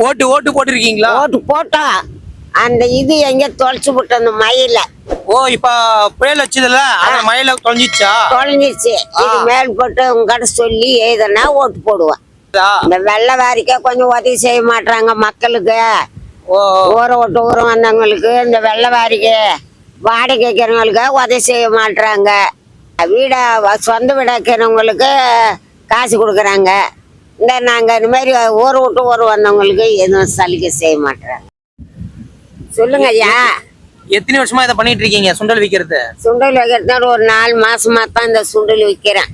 ஓட்டு ஓட்டு போட்டிருக்கீங்களா? ஓட்டு போட்டோம். அந்த இது எங்க தொலைச்சு விட்டு அந்த மயில ஓ, இப்ப புயல் வச்சதுல அந்த மழையில தொலைஞ்சிச்சா? தொலைஞ்சிச்சு. இது மேல் போட்டு உங்ககிட்ட சொல்லி எதுனா ஓட்டு போடுவேன். இந்த வெள்ளை வாரிக்க கொஞ்சம் உதவி செய்ய மாட்டாங்க மக்களுக்கு. ஓ, ஊற விட்டு ஊரம் வந்தவங்களுக்கு இந்த வெள்ளை வாரிக்கு வாடகை கேட்கறவங்களுக்கு உதவி செய்ய மாட்டாங்க. வீடை சொந்த வீடை வைக்கிறவங்களுக்கு காசு கொடுக்குறாங்க. இந்த நாங்கள் இந்த மாதிரி ஊற விட்டு ஊரம் வந்தவங்களுக்கு எதுவும் சலுகை செய்ய மாட்டாங்க. சொல்லுங்க ஐயா. எத்தனை வருஷமா இதை பண்ணிட்டு இருக்கீங்க சுண்டல் விக்கிறது? சுண்டல் வைக்கிறதுனால ஒரு 4 மாசமா தான் இந்த சுண்டல் விற்கிறேன்.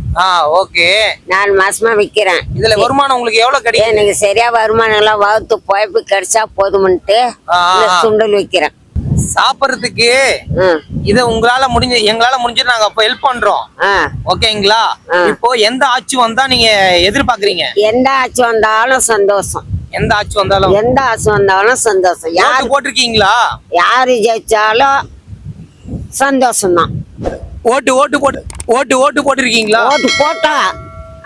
ஓகே. 4 மாசமா விற்கிறேன். இதுல வருமானம் உங்களுக்கு எவ்வளவு கிடைக்கும்? எனக்கு சரியா வருமானம் எல்லாம் வகுத்து பொழைப்பு கிடைச்சா போதும்ட்டு இந்த சுண்டல் விற்கிறேன். சாப்பிடுறதுக்கு இத உங்களால எங்களால முடிஞ்சு நாங்க அப்ப ஹெல்ப் பண்றோம். ஓகேங்களா? இப்போ எந்த ஆட்சி வந்தா நீங்க எதிர்பார்க்கறீங்க? எந்த ஆட்சி வந்தாலும் சந்தோஷம். எந்த ஆட்சி வந்தாலும் சந்தோஷம். யாரு போட்டிருக்கீங்களா? யாரு ஜெயிச்சாலும் சந்தோஷம் தான். ஓட்டு ஓட்டு போட்டு ஓட்டு ஓட்டு போட்டிருக்கீங்களா? ஓட்டு போட்டோம்.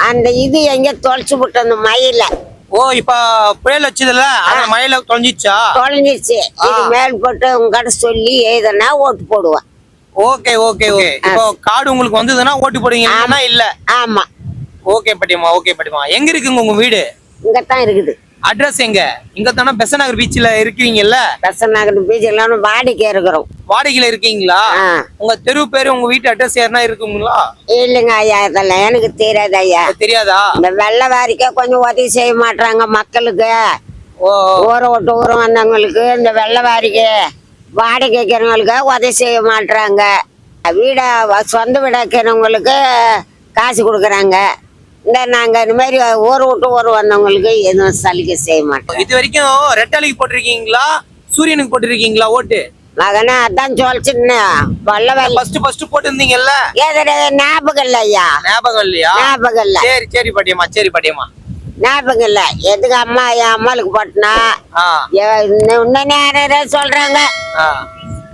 அந்த இது எங்க தொலைச்சு விட்டு அந்த மயில ஓ, இப்ப புயல் வச்சதுல அந்த மழையில தொலைஞ்சிச்சா? தொலைஞ்சிச்சு. இது மேல் போட்டு உங்ககிட்ட சொல்லி எதுனா ஓட்டு போடுவேன். Okay okay okay. இப்போ கார்டு உங்களுக்கு வந்ததுன்னா ஓட்டு போடுவீங்க? இல்ல. ஆமா. ஓகே பாட்டியம்மா, ஓகே பாட்டியம்மா. எங்க இருக்குங்க உங்க வீடு? இங்கதான் இருக்குது. அட்ரஸ் எங்க? இங்க தானே பெசன்ட் நகர் பீச்ல இருக்கீங்கல்ல? பெசன்ட் நகர் பீச் எல்லாம் வாடகை இருக்கிறோம். வாடகையில இருக்கீங்களா? உங்க தெரு பேரு உங்க வீட்டு அட்ரஸ் யாருன்னா இருக்குங்களா? இல்லைங்க ஐயா, இதெல்லாம் எனக்கு தெரியாது ஐயா. தெரியாதா? இந்த வெள்ளை வாரிக்க கொஞ்சம் உதவி செய்ய மாட்டாங்க மக்களுக்கு. ஊற விட்டு ஊரம் வந்தவங்களுக்கு இந்த வெள்ளை வாரிக்கு வாடகை கேட்கறவங்களுக்கு உதவி செய்ய மாட்டாங்க. வீடை சொந்த வீடை வைக்கிறவங்களுக்கு காசு கொடுக்குறாங்க. இந்த நாங்க இந்த மாதிரி ஊற விட்டு ஊர் வந்தவங்களுக்கு எதுவும் சலுகை செய்ய மாட்டோம். இது வரைக்கும் ரெட்டாளிக்கு போட்டிருக்கீங்களா, சூரியனுக்கு போட்டிருக்கீங்களா ஓட்டு? மகனா அதான் சொல்லிச்சுன்னு ஃபர்ஸ்ட் போட்டிருந்தீங்கல்ல? ஞாபகம் இல்ல ஐயா. ஞாபகம் இல்லையா? ஞாபகம் இல்ல. சரி சரி பாட்டியம்மா, சரி பாட்டியம்மா. ஞாபகம் இல்ல. எதுக்கு அம்மா என் அம்மாளுக்கு போட்டனா இன்னும் யாரும் சொல்றாங்க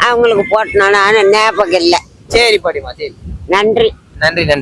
அவங்களுக்கு போட்டனா ஞாபகம் இல்ல. சரி பாட்டியம்மா, சரி. நன்றி நன்றி நன்றி.